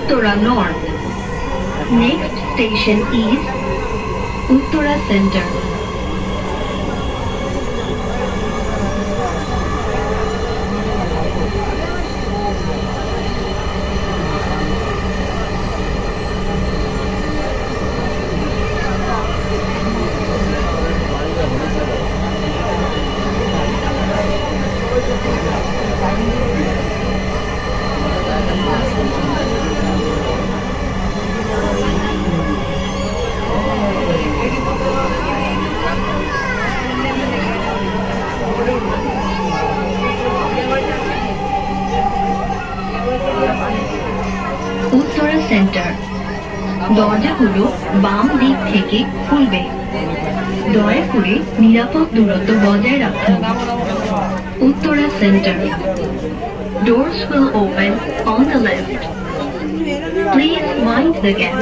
Uttara North. Next station is Uttara Center. Uttara centre. দরজাগুলো বাম দিক থেকে খুলবে। দয়া করে নিরাপদ দূরত্ব বজায় রাখুন। Uttara centre. Doors will open on the left. Please mind the gap.